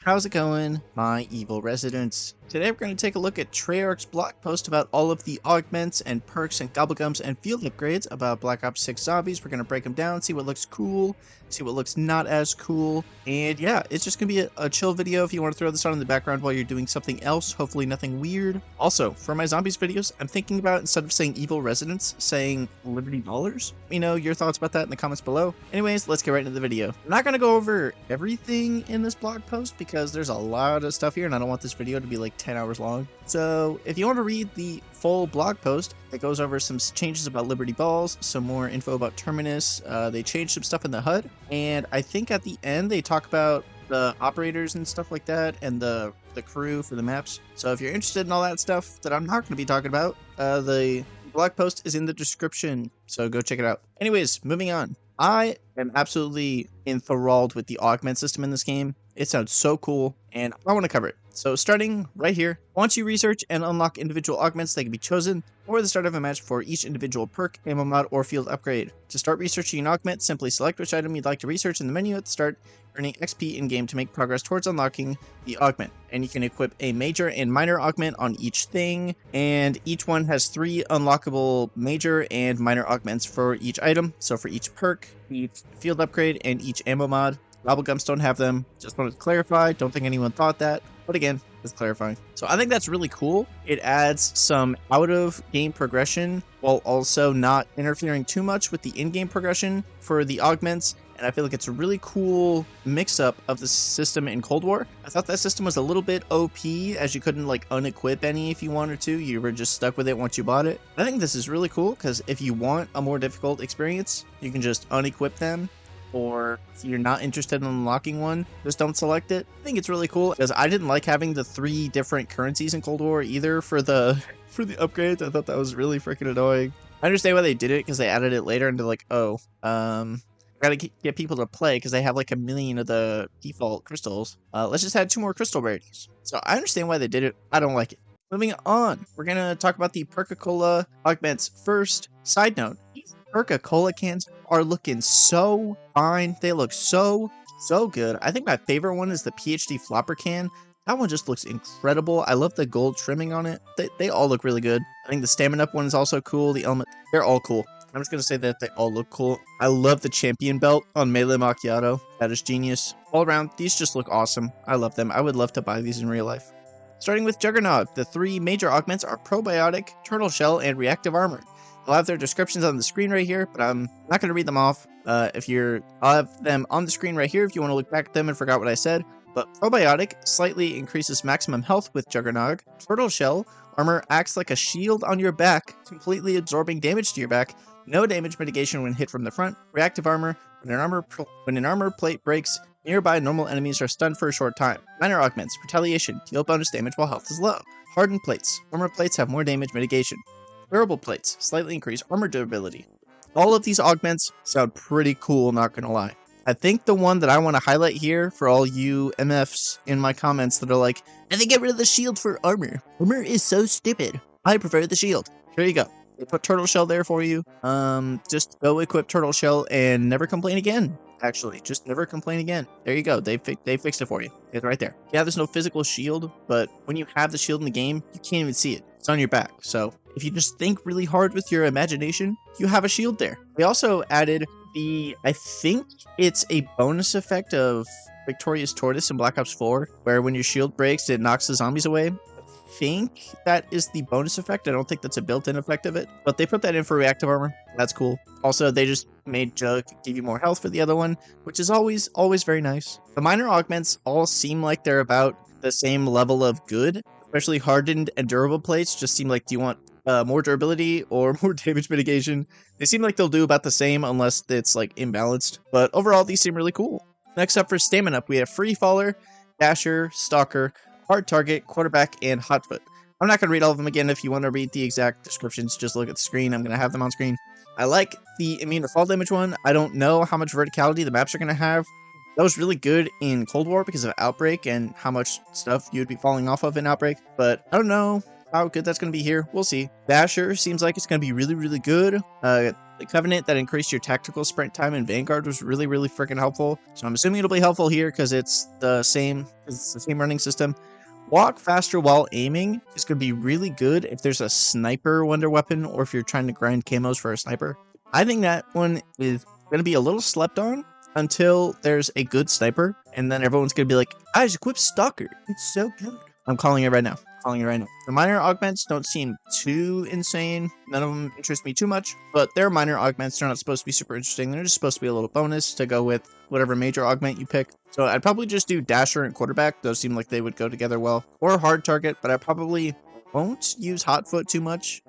How's it going, my evil residents? Today we're going to take a look at Treyarch's blog post about all of the augments and perks and Gob Gums and field upgrades about Black Ops 6 Zombies. We're going to break them down, see what looks cool, see what looks not as cool, and yeah, it's just going to be a chill video if you want to throw this on in the background while you're doing something else, hopefully nothing weird. Also, for my Zombies videos, I'm thinking about, instead of saying evil residents, saying Liberty Dollars. Let me know your thoughts about that in the comments below. Anyways, let's get right into the video. I'm not going to go over everything in this blog post because there's a lot of stuff here and I don't want this video to be like 10 hours long. So if you want to read the full blog post, it goes over some changes about Liberty Balls, some more info about Terminus, they changed some stuff in the HUD, and I think at the end they talk about the operators and stuff like that, and the crew for the maps. So if you're interested in all that stuff that I'm not going to be talking about, the blog post is in the description, so go check it out. Anyways, moving on. I am absolutely enthralled with the augment system in this game. It sounds so cool, and I want to cover it. So starting right here, once you research and unlock individual augments, they can be chosen or the start of a match for each individual perk, ammo mod, or field upgrade. To start researching an augment, simply select which item you'd like to research in the menu at the start, earning XP in-game to make progress towards unlocking the augment. And you can equip a major and minor augment on each thing, and each one has 3 unlockable major and minor augments for each item. So for each perk, each field upgrade, and each ammo mod. Gob Gums don't have them. Just wanted to clarify. Don't think anyone thought that. But again, it's clarifying. So I think that's really cool. It adds some out-of-game progression while also not interfering too much with the in-game progression for the augments. And I feel like it's a really cool mix-up of the system in Cold War. I thought that system was a little bit OP, as you couldn't like unequip any if you wanted to. You were just stuck with it once you bought it. I think this is really cool because if you want a more difficult experience, you can just unequip them. Or if you're not interested in unlocking one, just don't select it. I think it's really cool because I didn't like having the 3 different currencies in Cold War either for the upgrades. I thought that was really freaking annoying. I understand why they did it because they added it later and they're like, oh, gotta get people to play because they have like 1 million of the default crystals. Let's just add 2 more crystal rarities. So I understand why they did it. I don't like it. Moving on, we're gonna talk about the Perca-Cola augments first. Side note, these Perca-Cola cans are looking so fine. They look so good. I think my favorite one is the PhD flopper can. That one just looks incredible. I love the gold trimming on it. They all look really good. I think the stamina up one is also cool. The element, they're all cool. I'm just gonna say that they all look cool. I love the champion belt on Melee Macchiato. That is genius. All around, these just look awesome. I love them. I would love to buy these in real life. Starting with Juggernaut, the 3 major augments are Probiotic, Turtle Shell, and Reactive Armor. I'll have their descriptions on the screen right here, but I'm not going to read them off. I'll have them on the screen right here if you want to look back at them and forgot what I said. But Probiotic slightly increases maximum health with Juggernaut. Turtle Shell armor acts like a shield on your back, completely absorbing damage to your back. No damage mitigation when hit from the front. Reactive Armor, when an armor plate breaks, nearby normal enemies are stunned for a short time. Minor augments, Retaliation, deal bonus damage while health is low. Hardened plates, armor plates have more damage mitigation. Durable plates, slightly increase armor durability. All of these augments sound pretty cool, not gonna lie. I think the one that I want to highlight here for all you MFs in my comments that are like, and they get rid of the shield for armor. Armor is so stupid. I prefer the shield. Here you go. They put Turtle Shell there for you. Just go equip Turtle Shell and never complain again. Actually, just never complain again. There you go. They fixed it for you. It's right there. Yeah, there's no physical shield, but when you have the shield in the game, you can't even see it. It's on your back. So if you just think really hard with your imagination, you have a shield there. They also added I think it's a bonus effect of Victorious Tortoise in Black Ops 4, where when your shield breaks, it knocks the zombies away. I think that is the bonus effect. I don't think that's a built-in effect of it, but they put that in for Reactive Armor. That's cool. Also, they just made Jug give you more health for the other one, which is always very nice. The minor augments all seem like they're about the same level of good, especially hardened and durable plates just seem like, do you want more durability or more damage mitigation? They seem like they'll do about the same unless it's like imbalanced, but overall these seem really cool. Next up for stamina up, we have Free Faller, Dasher, Stalker, Hard Target, Quarterback, and Hotfoot. I'm not going to read all of them again. If you want to read the exact descriptions, just look at the screen. I'm going to have them on screen. I like the immune to fall damage one. I don't know how much verticality the maps are going to have. That was really good in Cold War because of Outbreak and how much stuff you'd be falling off of in Outbreak, but I don't know. how good that's going to be here. We'll see. Dasher seems like it's going to be really, really good. The Covenant that increased your tactical sprint time in Vanguard was really, really freaking helpful. So I'm assuming it'll be helpful here because it's the same running system. Walk faster while aiming is going to be really good if there's a sniper wonder weapon or if you're trying to grind camos for a sniper. I think that one is going to be a little slept on until there's a good sniper, and then everyone's going to be like, guys, equip Stalker. It's so good. I'm calling it right now. The minor augments don't seem too insane. None of them interest me too much, but they're minor augments. They're not supposed to be super interesting. They're just supposed to be a little bonus to go with whatever major augment you pick. So I'd probably just do Dasher and Quarterback. Those seem like they would go together well. Or Hard Target, but I probably won't use Hotfoot too much.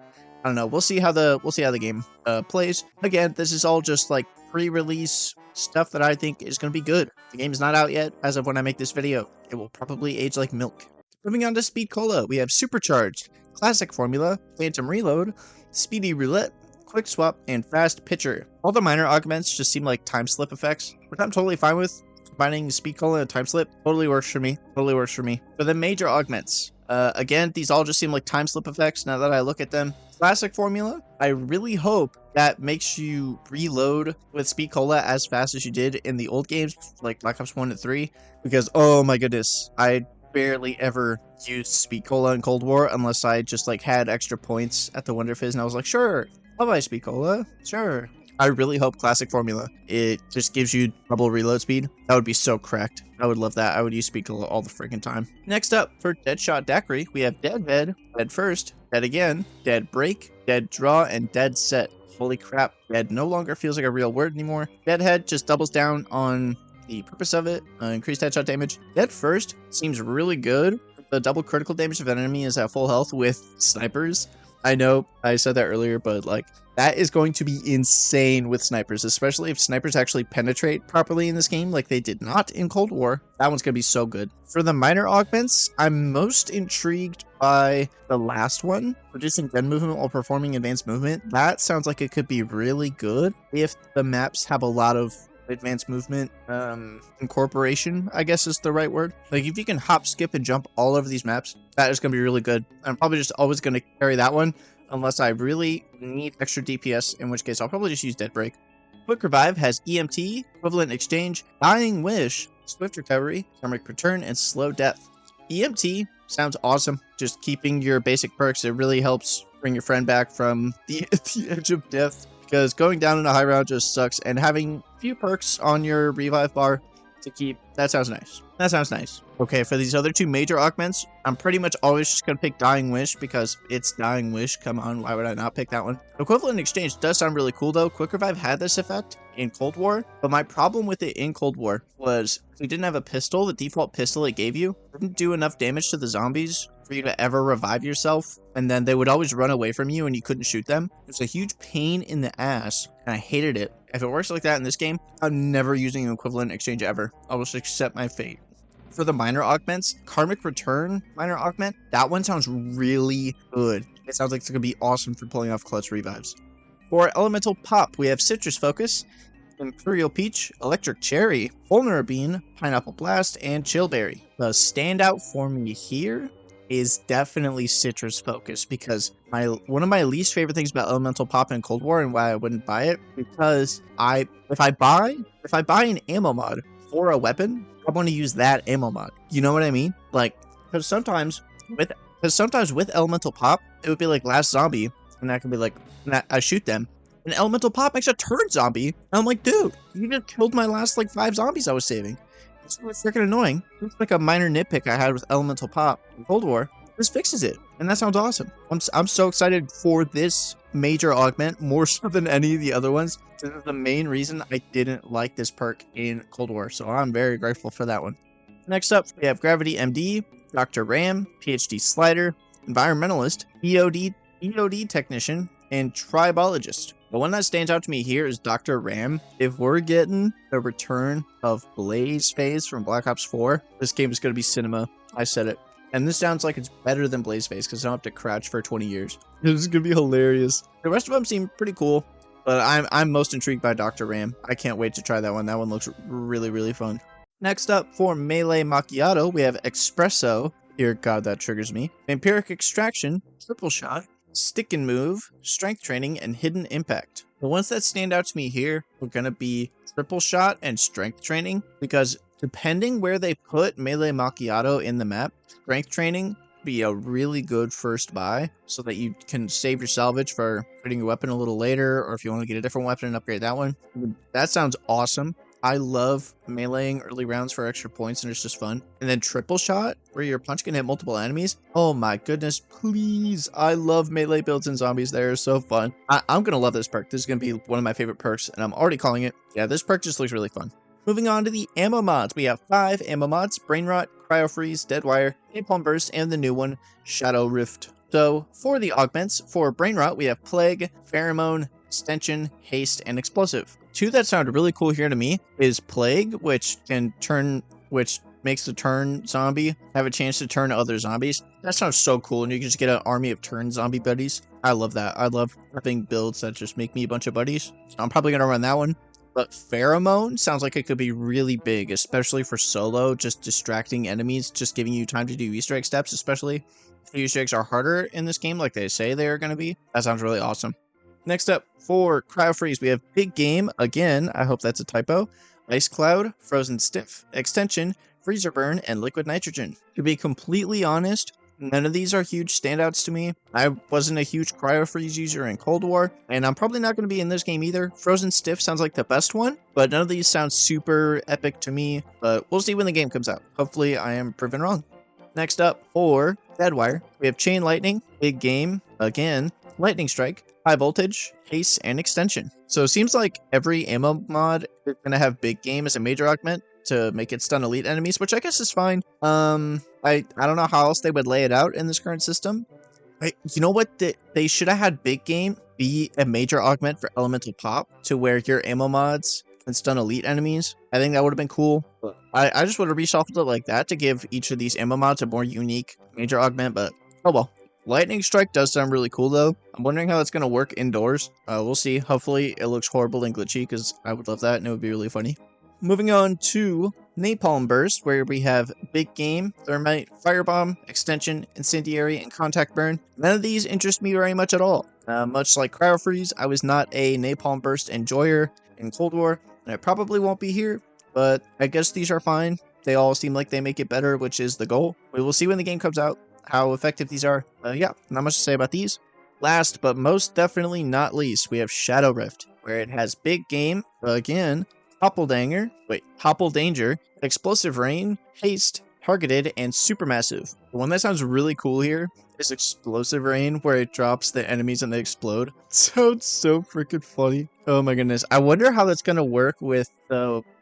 I don't know. We'll see how the game plays. Again, this is all just like pre-release stuff that I think is going to be good. The game's not out yet as of when I make this video. It will probably age like milk. Moving on to Speed Cola, we have Supercharged, Classic Formula, Phantom Reload, Speedy Roulette, Quick Swap, and Fast Pitcher. All the minor augments just seem like time slip effects, which I'm totally fine with. Combining Speed Cola and Time Slip totally works for me. For the major augments, again, these all just seem like time slip effects now that I look at them. Classic Formula, I really hope that makes you reload with Speed Cola as fast as you did in the old games, like Black Ops 1 and 3, because, oh my goodness, I barely ever used Speed Cola in Cold War unless I just like had extra points at the Wonder Fizz, and I was like, sure, I'll buy Speed Cola, sure. I really hope Classic Formula, it just gives you double reload speed. That would be so cracked. I would love that. I would use Speed Cola all the freaking time. Next up, for Deadshot Daiquiri, we have Dead Head, Dead First, Dead Again, Dead Break, Dead Draw, and Dead Set. Holy crap, Dead no longer feels like a real word anymore. Deadhead just doubles down on the purpose of it, increased headshot damage. Dead First seems really good. The double critical damage if an enemy is at full health with snipers. I know I said that earlier, but like that is going to be insane with snipers, especially if snipers actually penetrate properly in this game like they did not in Cold War. That one's going to be so good. For the minor augments, I'm most intrigued by the last one, reducing gun movement while performing advanced movement. That sounds like it could be really good if the maps have a lot of advanced movement incorporation, I guess is the right word. Like if you can hop, skip, and jump all over these maps, that is going to be really good. I'm probably just always going to carry that one unless I really need extra DPS, in which case I'll probably just use Dead Break. Quick Revive has EMT, Equivalent Exchange, Dying Wish, Swift Recovery, Karmic Return, and Slow Death. EMT sounds awesome. Just keeping your basic perks, it really helps bring your friend back from the edge of death, because going down in a high round just sucks, and having a few perks on your revive bar to keep, that sounds nice. That sounds nice. Okay, for these other two major augments, I'm pretty much always just going to pick Dying Wish because it's Dying Wish. Come on, why would I not pick that one? Equivalent Exchange does sound really cool though. Quick Revive had this effect in Cold War, but my problem with it in Cold War was we didn't have a pistol. The default pistol it gave you didn't do enough damage to the zombies for you to ever revive yourself, and then they would always run away from you and you couldn't shoot them. It was a huge pain in the ass, and I hated it. If it works like that in this game, I'm never using an Equivalent Exchange ever. I'll just accept my fate. For the minor augments, Karmic Return minor augment, that one sounds really good. It sounds like it's going to be awesome for pulling off clutch revives. For Elemental Pop, we have Citrus Focus, Imperial Peach, Electric Cherry, Vulnerable Bean, Pineapple Blast, and Chillberry. The standout for me here is definitely Citrus Focus, because one of my least favorite things about Elemental Pop in Cold War and why I wouldn't buy it, because if I buy an ammo mod for a weapon, I want to use that ammo mod. You know what I mean? Like, because sometimes with Elemental Pop, it would be like Last Zombie, and that could be like, I shoot them, and Elemental Pop makes a turd zombie, and I'm like, dude, you just killed my last like 5 zombies I was saving. It's really freaking annoying. It's like a minor nitpick I had with Elemental Pop in Cold War. This fixes it, and that sounds awesome. I'm so excited for this major augment, more so than any of the other ones. This is the main reason I didn't like this perk in Cold War, so I'm very grateful for that one. Next up, we have Gravity MD, Dr. Ram, PhD Slider, Environmentalist, EOD Technician, and Tribologist. The one that stands out to me here is Dr. Ram. If we're getting the return of Blaze Phase from Black Ops 4, this game is going to be cinema. I said it. And this sounds like it's better than Blaze Phase because I don't have to crouch for 20 years. This is going to be hilarious. The rest of them seem pretty cool, but I'm most intrigued by Dr. Ram. I can't wait to try that one. That one looks really, really fun. Next up, for Melee Macchiato, we have Espresso, Dear God, that triggers me. Vampiric Extraction, Triple Shot, Stick and Move, Strength Training, and Hidden Impact. The ones that stand out to me here are going to be Triple Shot and Strength Training, because depending where they put Melee Macchiato in the map, Strength Training be a really good first buy so that you can save your salvage for putting your weapon a little later, or if you want to get a different weapon and upgrade that one. That sounds awesome. I love meleeing early rounds for extra points, and it's just fun. And then Triple Shot, where your punch can hit multiple enemies. Oh my goodness, please. I love melee builds and zombies. They're so fun. I'm going to love this perk. This is going to be one of my favorite perks, and I'm already calling it. Yeah, this perk just looks really fun. Moving on to the ammo mods, we have 5 ammo mods: Brain Rot, Cryo Freeze, Dead Wire, Napalm Burst, and the new one, Shadow Rift. So for the augments, for Brain Rot, we have Plague, Pheromone, Extension, Haste, and Explosive. 2 that sound really cool here to me is Plague, which makes the turn zombie have a chance to turn other zombies. That sounds so cool, and you can just get an army of turn zombie buddies. I love that. I love having builds that just make me a bunch of buddies. So I'm probably going to run that one. But Pheromone sounds like it could be really big, especially for solo, just distracting enemies, just giving you time to do Easter egg steps, especially if the Easter eggs are harder in this game like they say they are going to be. That sounds really awesome. Next up, for Cryo Freeze, we have Big Game, again, I hope that's a typo, Ice Cloud, Frozen Stiff, Extension, Freezer Burn, and Liquid Nitrogen. To be completely honest, none of these are huge standouts to me. I wasn't a huge Cryo Freeze user in Cold War, and I'm probably not going to be in this game either. Frozen Stiff sounds like the best one, but none of these sound super epic to me, but we'll see when the game comes out. Hopefully I am proven wrong. Next up, for Dead Wire, we have Chain Lightning, Big Game, again, Lightning Strike, High Voltage, Haste, and Extension. So it seems like every ammo mod is going to have Big Game as a major augment to make it stun elite enemies, which I guess is fine. I don't know how else they would lay it out in this current system. You know what? They should have had Big Game be a major augment for Elemental Pop, to where your ammo mods can stun elite enemies. I think that would have been cool. I just would have reshuffled it like that to give each of these ammo mods a more unique major augment, but oh well. Lightning Strike does sound really cool though. I'm wondering how it's going to work indoors. We'll see. Hopefully it looks horrible and glitchy, because I would love that and it would be really funny. Moving on to Napalm Burst, where we have Big Game, Thermite, Firebomb, Extension, Incendiary, and Contact Burn. None of these interest me very much at all. Much like Cryo Freeze, I was not a Napalm Burst enjoyer in Cold War, and I probably won't be here, but I guess these are fine. They all seem like they make it better, which is the goal. We will see when the game comes out how effective these are. Yeah, not much to say about these. Last, but most definitely not least, we have Shadow Rift, where it has Big Game, again, Topple Danger, Explosive Rain, Haste, Targeted, and Supermassive. The one that sounds really cool here is Explosive Rain, where it drops the enemies and they explode. It sounds so freaking funny. Oh my goodness. I wonder how that's going to work with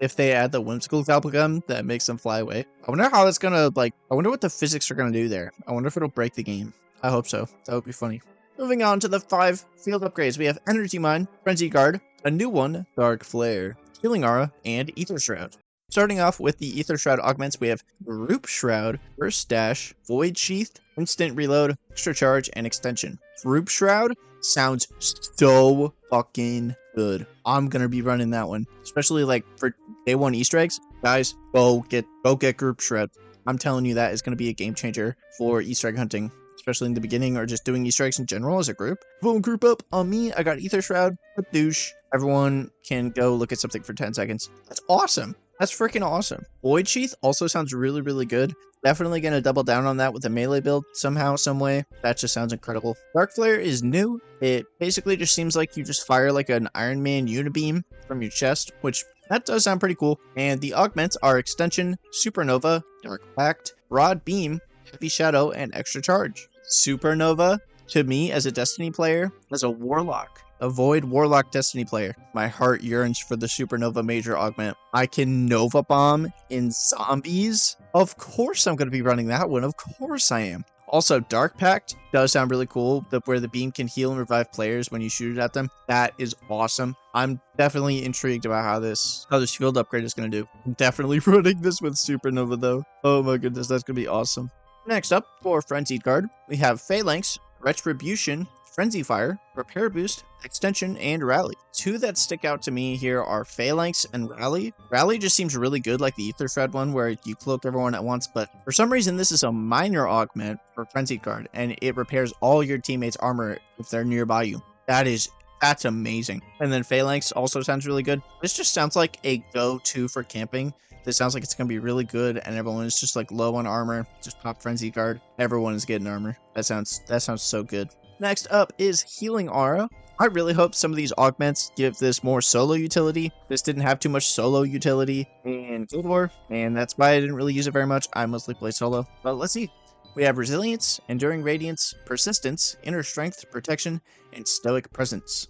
if they add the whimsical Gob Gum that makes them fly away. I wonder how that's going to, I wonder what the physics are going to do there. I wonder if it'll break the game. I hope so. That would be funny. Moving on to the 5 field upgrades. We have Energy Mine, Frenzy Guard, a new one, Dark Flare, Healing Aura, and Ether Shroud. Starting off with the Ether Shroud augments, we have Group Shroud, Burst Dash, Void Sheath, Instant Reload, Extra Charge, and Extension. Group Shroud sounds so fucking good. I'm gonna be running that one, especially for day 1 Easter eggs. Guys, go get Group Shroud. I'm telling you, that is gonna be a game changer for Easter egg hunting, especially in the beginning, or just doing Easter eggs in general as a group. Boom, group up on me. I got Ether Shroud, a douche. Everyone can go look at something for 10 seconds. That's awesome. That's freaking awesome. Void Sheath also sounds really, really good. Definitely going to double down on that with a melee build somehow, some way. That just sounds incredible. Dark Flare is new. It basically just seems like you just fire like an Iron Man unibeam from your chest, which that does sound pretty cool. And the augments are Extension, Supernova, Dark Pact, Broad Beam, Heavy Shadow, and Extra Charge. Supernova, to me as a Destiny player, as a Warlock, a Void Warlock Destiny player, my heart yearns for the Supernova major augment. I can Nova Bomb in zombies. Of course I'm going to be running that one. Of course I am. Also, Dark Pact does sound really cool, where the beam can heal and revive players when you shoot it at them. That is awesome. I'm definitely intrigued about how this field upgrade is going to do. I'm definitely running this with Supernova though. Oh my goodness, that's going to be awesome. Next up, for Frenzied Guard, we have Phalanx, Retribution, Frenzy Fire, Repair Boost, Extension, and Rally. Two that stick out to me here are Phalanx and Rally. Rally just seems really good, like the Ether Shred one, where you cloak everyone at once, but for some reason this is a minor augment for Frenzy card, and it repairs all your teammates' armor if they're nearby you. That's amazing. And then Phalanx also sounds really good. This just sounds like a go-to for camping. This sounds like it's going to be really good, and everyone is just like low on armor. Just pop Frenzy card. Everyone is getting armor. That sounds so good. Next up is Healing Aura. I really hope some of these augments give this more solo utility. This didn't have too much solo utility in Guild War, and that's why I didn't really use it very much. I mostly play solo. But let's see. We have Resilience, Enduring Radiance, Persistence, Inner Strength, Protection, and Stoic Presence.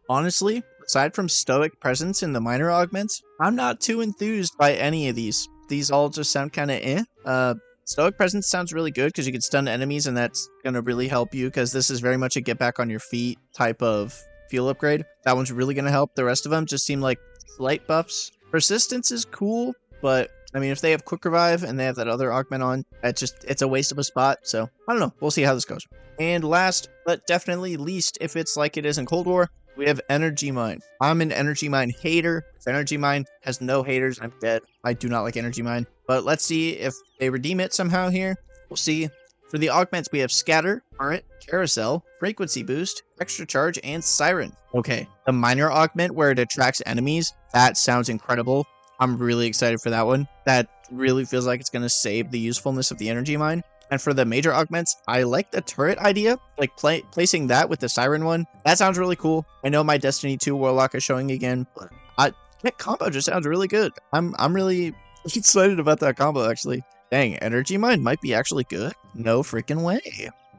Honestly, aside from Stoic Presence in the minor augments, I'm not too enthused by any of these. These all just sound kind of eh. Stoic Presence sounds really good because you can stun enemies, and that's going to really help you because this is very much a get back on your feet type of fuel upgrade. That one's really going to help. The rest of them just seem like slight buffs. Persistence is cool, but I mean, if they have Quick Revive and they have that other augment on, it's a waste of a spot. So I don't know. We'll see how this goes. And last, but definitely least, if it's like it is in Cold War, we have Energy Mine. I'm an Energy Mine hater. If Energy Mine has no haters, I'm dead. I do not like Energy Mine. But let's see if they redeem it somehow here. We'll see. For the augments, we have Scatter, Current, Carousel, Frequency Boost, Extra Charge, and Siren. Okay, the minor augment where it attracts enemies, that sounds incredible. I'm really excited for that one. That really feels like it's going to save the usefulness of the Energy Mine. And for the major augments, I like the turret idea, like placing that with the Siren one. That sounds really cool. I know my Destiny 2 Warlock is showing again, but that combo just sounds really good. I'm really excited about that combo, actually. Dang, Energy Mine might be actually good. No freaking way.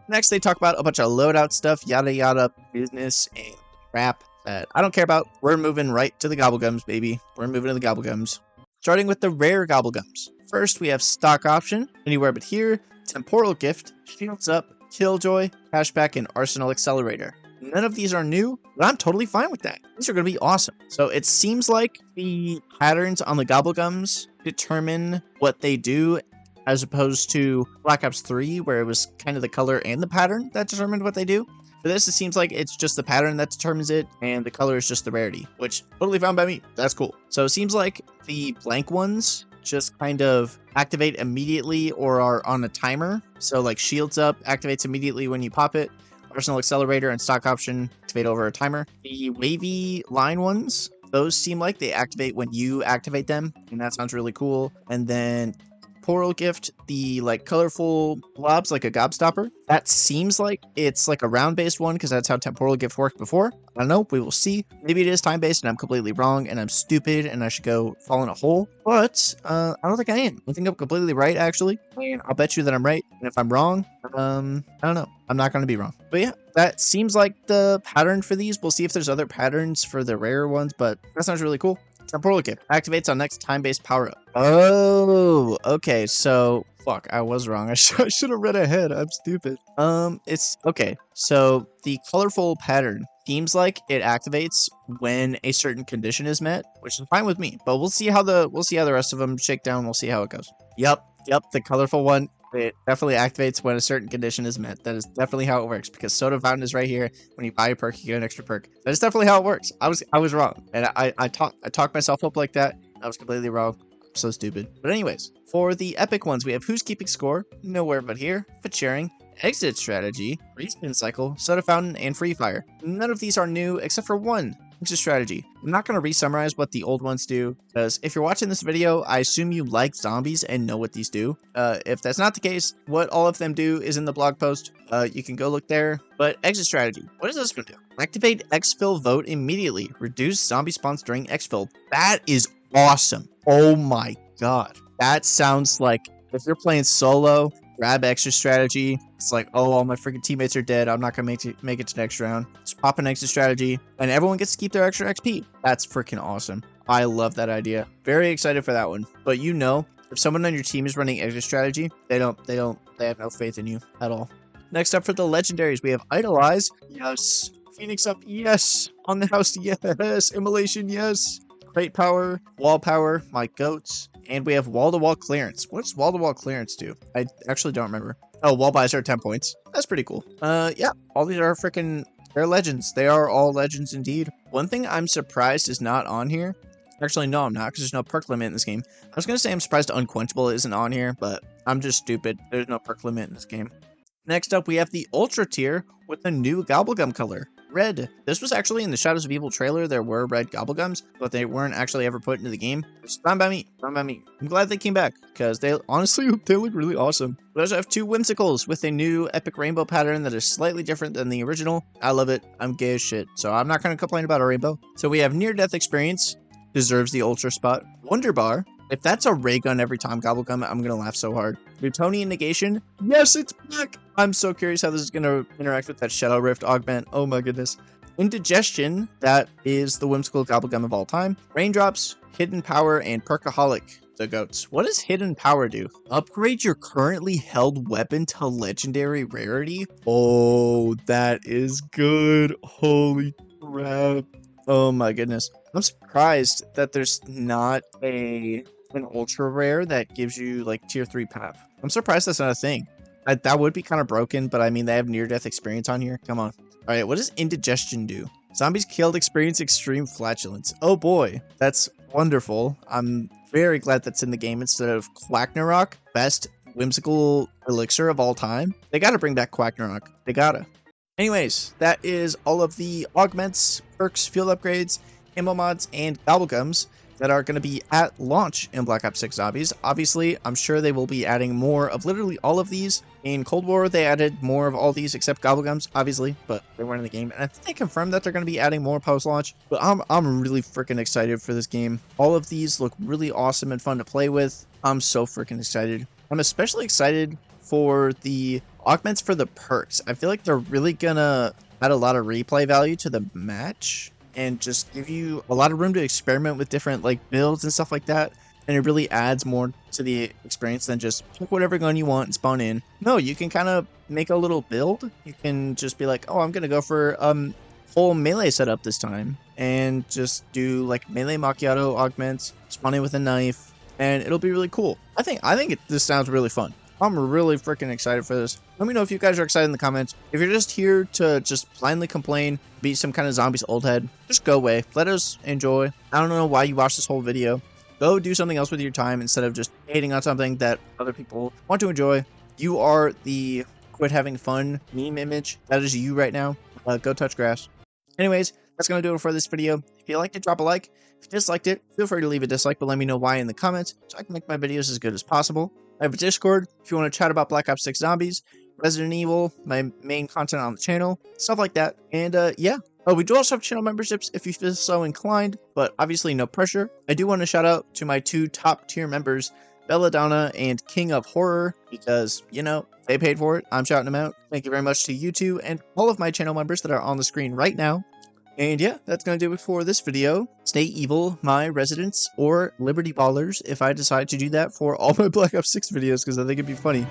Next, they talk about a bunch of loadout stuff, yada yada, business, and crap that I don't care about. We're moving right to the Gob Gums, baby. We're moving to the Gob Gums. Starting with the rare Gob Gums. First, we have Stock Option, Anywhere But Here, Temporal Gift, Shields Up, Killjoy, Cashback, and Arsenal Accelerator. None of these are new, but I'm totally fine with that. These are going to be awesome. So it seems like the patterns on the Gob Gums determine what they do, as opposed to Black Ops 3, where it was kind of the color and the pattern that determined what they do. For this, it seems like it's just the pattern that determines it, and the color is just the rarity, which totally fine by me. That's cool. So it seems like the blank ones just kind of activate immediately or are on a timer. So like Shields Up activates immediately when you pop it. Arsenal Accelerator and Stock Option activate over a timer. The wavy line ones, those seem like they activate when you activate them, and that sounds really cool. And then Temporal Gift, the like colorful blobs like a Gobstopper. That seems like it's like a round-based one because that's how Temporal Gift worked before. I don't know. We will see. Maybe it is time-based and I'm completely wrong and I'm stupid and I should go fall in a hole. But I don't think I am. I think I'm completely right, actually. And I'll bet you that I'm right. And if I'm wrong, I don't know. I'm not going to be wrong. But yeah, that seems like the pattern for these. We'll see if there's other patterns for the rare ones, but that sounds really cool. Temporal Gift activates on next time-based power-up. Oh, okay. So, fuck, I was wrong. I should have read ahead. I'm stupid. It's okay. So the colorful pattern seems like it activates when a certain condition is met, which is fine with me. But we'll see how the rest of them shake down. We'll see how it goes. Yep. The colorful one. It definitely activates when a certain condition is met. That is definitely how it works, because Soda Fountain is right here. When you buy a perk, you get an extra perk. That is definitely how it works. I was wrong, and I talked myself up like that. I was completely wrong. I'm so stupid. But anyways, for the epic ones, we have Who's Keeping Score, Nowhere But Here, Fit Sharing, Exit Strategy, Respin Cycle, Soda Fountain, and Free Fire. None of these are new except for one. Exit Strategy. I'm not going to re-summarize what the old ones do, because if you're watching this video, I assume you like zombies and know what these do. If that's not the case, what all of them do is in the blog post. You can go look there. But Exit Strategy. What is this going to do? Activate Exfil Vote immediately. Reduce zombie spawns during Exfil. That is awesome. Oh my god. That sounds like if you're playing solo, grab Exit Strategy. It's like, oh, all my freaking teammates are dead. I'm not going to make it to the next round. Just pop an Exit Strategy, and everyone gets to keep their extra XP. That's freaking awesome. I love that idea. Very excited for that one. But you know, if someone on your team is running Exit Strategy, they have no faith in you at all. Next up for the legendaries, we have Idolize. Yes. Phoenix Up. Yes. On the House. Yes. Immolation. Yes. Crate Power. Wall Power. My goats. And we have wall-to-wall clearance. What does wall-to-wall clearance do? I actually don't remember. Oh, wall buys are 10 points. That's pretty cool. Yeah, all these are freaking, they're legends. They are all legends indeed. One thing I'm surprised is not on here. Actually, no, I'm not, because there's no perk limit in this game. I was going to say I'm surprised Unquenchable isn't on here, but I'm just stupid. There's no perk limit in this game. Next up, we have the Ultra tier with the new Gob Gum color, red. This was actually in the Shadows of Evil trailer. There were red Gob Gums, but they weren't actually ever put into the game. It's fine by me. Fine by me. I'm glad they came back because they honestly, they look really awesome. We also have two Whimsicles with a new epic rainbow pattern that is slightly different than the original. I love it. I'm gay as shit, so I'm not going to complain about a rainbow. So we have Near Death Experience, deserves the Ultra spot. Wonder Bar. If that's a ray gun every time Gob Gum, I'm going to laugh so hard. Newtonian Negation. Yes, it's back. I'm so curious how this is going to interact with that Shadow Rift augment. Oh my goodness. Indigestion. That is the whimsical Gob Gum of all time. Raindrops, Hidden Power, and Perkaholic. The goats. What does Hidden Power do? Upgrade your currently held weapon to legendary rarity. Oh, that is good. Holy crap. Oh my goodness. I'm surprised that there's not an ultra rare that gives you like tier 3 pap. I'm surprised that's not a thing. That would be kind of broken, but I mean, they have near death experience on here. Come on. All right, what does indigestion do? Zombies killed experience extreme flatulence. Oh boy, that's wonderful. I'm very glad that's in the game instead of Quacknarok, best whimsical elixir of all time. They gotta bring back Quacknarok. They gotta. Anyways, that is all of the augments, perks, field upgrades, ammo mods, and Gob Gums that are going to be at launch in Black Ops 6 Zombies. Obviously, I'm sure they will be adding more of literally all of these. In Cold War, they added more of all these except Gob Gums, obviously, but they weren't in the game. And I think they confirmed that they're going to be adding more post-launch. But I'm really freaking excited for this game. All of these look really awesome and fun to play with. I'm so freaking excited. I'm especially excited for the augments for the perks. I feel like they're really gonna add a lot of replay value to the match and just give you a lot of room to experiment with different like builds and stuff like that. And it really adds more to the experience than just pick whatever gun you want and spawn in. No, you can kind of make a little build. You can just be like, oh, I'm gonna go for whole melee setup this time and just do like melee macchiato augments, spawn in with a knife, and it'll be really cool. I think this sounds really fun. I'm really freaking excited for this. Let me know if you guys are excited in the comments. If you're just here to just blindly complain, be some kind of zombie's old head, just go away. Let us enjoy. I don't know why you watched this whole video. Go do something else with your time instead of just hating on something that other people want to enjoy. You are the quit having fun meme image. That is you right now. Go touch grass. Anyways, that's going to do it for this video. If you liked it, drop a like. If you disliked it, feel free to leave a dislike, but let me know why in the comments so I can make my videos as good as possible. I have a Discord if you want to chat about Black Ops 6 Zombies, Resident Evil, my main content on the channel, stuff like that. And yeah. Oh, we do also have channel memberships if you feel so inclined, but obviously no pressure. I do want to shout out to my two top tier members, Belladonna and King of Horror, because, you know, they paid for it. I'm shouting them out. Thank you very much to you two and all of my channel members that are on the screen right now. And yeah, that's going to do it for this video. Stay evil, my residents, or Liberty Ballers, if I decide to do that for all my Black Ops 6 videos, because I think it'd be funny.